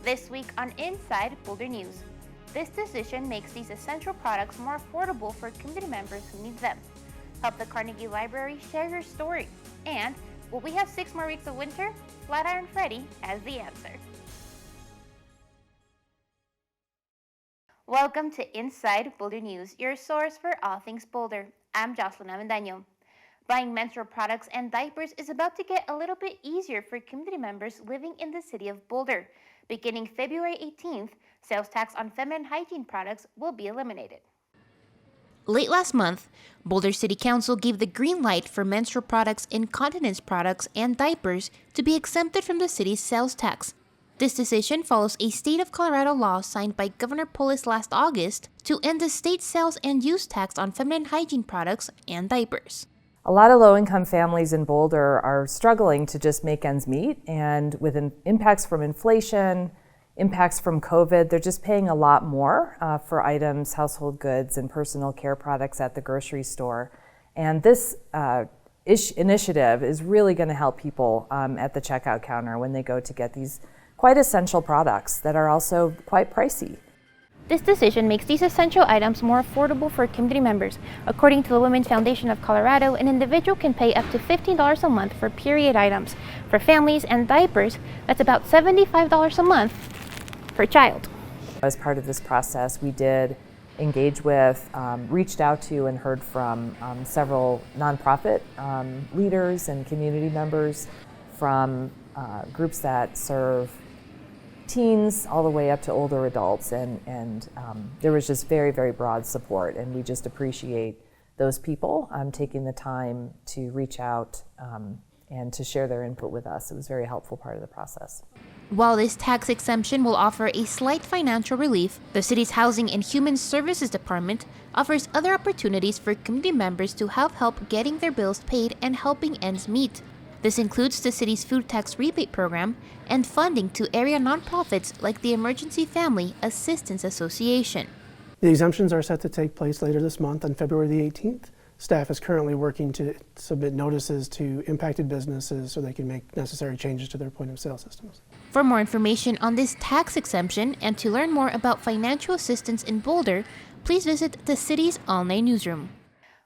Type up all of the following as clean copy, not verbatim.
This week on Inside Boulder News, this decision makes these essential products more affordable for community members who need them. Help the Carnegie Library share your story. And will we have 6 more weeks of winter? Flatiron Freddy has the answer. Welcome to Inside Boulder News, your source for all things Boulder. I'm Jocelyn Avendaño. Buying menstrual products and diapers is about to get a little bit easier for community members living in the city of Boulder. Beginning February 18th, sales tax on feminine hygiene products will be eliminated. Late last month, Boulder City Council gave the green light for menstrual products, incontinence products, and diapers to be exempted from the city's sales tax. This decision follows a state of Colorado law signed by Governor Polis last August to end the state sales and use tax on feminine hygiene products and diapers. A lot of low-income families in Boulder are struggling to just make ends meet, and with impacts from inflation, impacts from COVID, they're just paying a lot more for items, household goods, and personal care products at the grocery store. And this initiative is really going to help people at the checkout counter when they go to get these quite essential products that are also quite pricey. This decision makes these essential items more affordable for community members. According to the Women's Foundation of Colorado, an individual can pay up to $15 a month for period items. For families and diapers, that's about $75 a month per child. As part of this process, we did engage with, reached out to, and heard from several nonprofit leaders and community members from groups that serve teens all the way up to older adults, and there was just very, very broad support, and we just appreciate those people taking the time to reach out and to share their input with us. It was a very helpful part of the process. While this tax exemption will offer a slight financial relief, the city's Housing and Human Services Department offers other opportunities for community members to have help getting their bills paid and helping ends meet. This includes the city's food tax rebate program and funding to area nonprofits like the Emergency Family Assistance Association. The exemptions are set to take place later this month on February the 18th. Staff is currently working to submit notices to impacted businesses so they can make necessary changes to their point of sale systems. For more information on this tax exemption and to learn more about financial assistance in Boulder, please visit the city's online newsroom.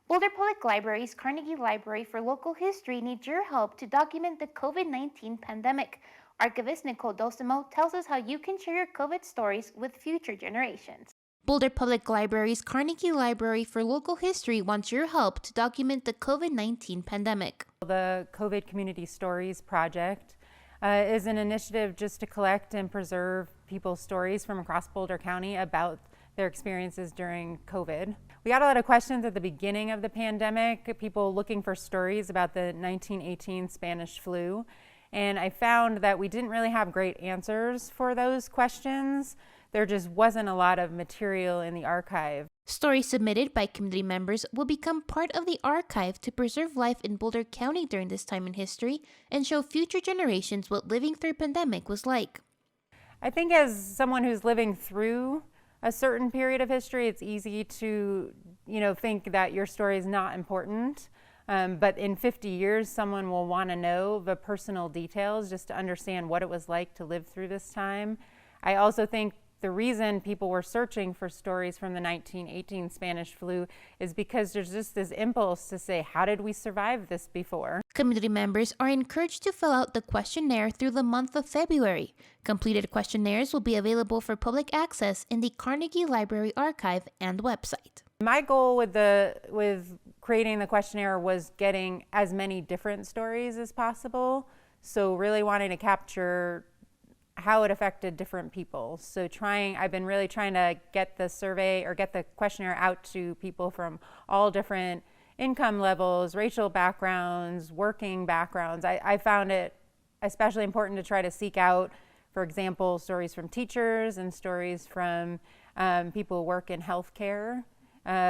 Boulder Public Library's Carnegie Library for Local History needs your help to document the COVID-19 pandemic. Archivist Nicole Dostimo tells us how you can share your COVID stories with future generations. Boulder Public Library's Carnegie Library for Local History wants your help to document the COVID-19 pandemic. The COVID Community Stories Project is an initiative just to collect and preserve people's stories from across Boulder County about their experiences during COVID. We got a lot of questions at the beginning of the pandemic, people looking for stories about the 1918 Spanish flu, and I found that we didn't really have great answers for those questions. There just wasn't a lot of material in the archive. Stories submitted by community members will become part of the archive to preserve life in Boulder County during this time in history and show future generations what living through a pandemic was like. I think as someone who's living through a certain period of history, it's easy to, think that your story is not important. But in 50 years, someone will want to know the personal details just to understand what it was like to live through this time. I also think the reason people were searching for stories from the 1918 Spanish flu is because there's just this impulse to say, how did we survive this before? Community members are encouraged to fill out the questionnaire through the month of February. Completed questionnaires will be available for public access in the Carnegie Library archive and website. My goal with creating the questionnaire was getting as many different stories as possible. So really wanting to capture how it affected different people. So I've been really trying to get the survey or get the questionnaire out to people from all different income levels, racial backgrounds, working backgrounds. I found it especially important to try to seek out, for example, stories from teachers and stories from people who work in healthcare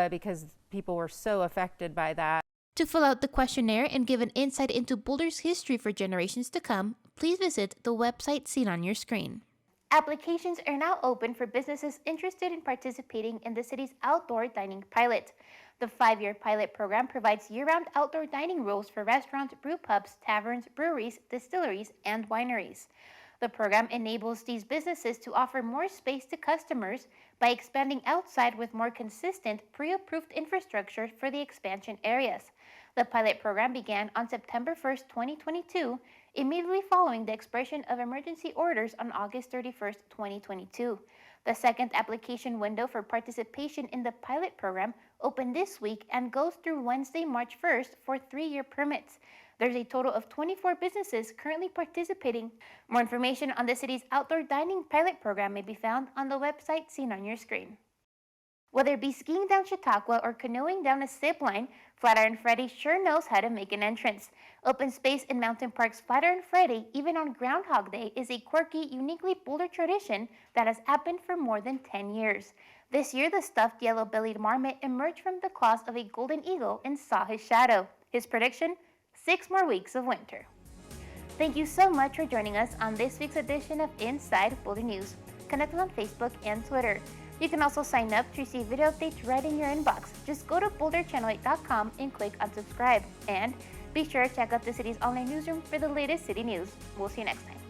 because people were so affected by that. To fill out the questionnaire and give an insight into Boulder's history for generations to come, please visit the website seen on your screen. Applications are now open for businesses interested in participating in the city's outdoor dining pilot. The 5-year pilot program provides year-round outdoor dining rules for restaurants, brew pubs, taverns, breweries, distilleries, and wineries. The program enables these businesses to offer more space to customers by expanding outside with more consistent, pre-approved infrastructure for the expansion areas. The pilot program began on September 1st, 2022, immediately following the expiration of emergency orders on August 31st, 2022. The second application window for participation in the pilot program opened this week and goes through Wednesday, March 1st for 3-year permits. There's a total of 24 businesses currently participating. More information on the city's outdoor dining pilot program may be found on the website seen on your screen. Whether it be skiing down Chautauqua or canoeing down a zip line, Flatiron Freddy sure knows how to make an entrance. Open space in Mountain Park's Flatiron Freddy, even on Groundhog Day, is a quirky, uniquely Boulder tradition that has happened for more than 10 years. This year, the stuffed yellow-bellied marmot emerged from the claws of a golden eagle and saw his shadow. His prediction? 6 more weeks of winter. Thank you so much for joining us on this week's edition of Inside Boulder News. Connect us on Facebook and Twitter. You can also sign up to receive video updates right in your inbox. Just go to boulderchannel8.com and click on subscribe. And be sure to check out the city's online newsroom for the latest city news. We'll see you next time.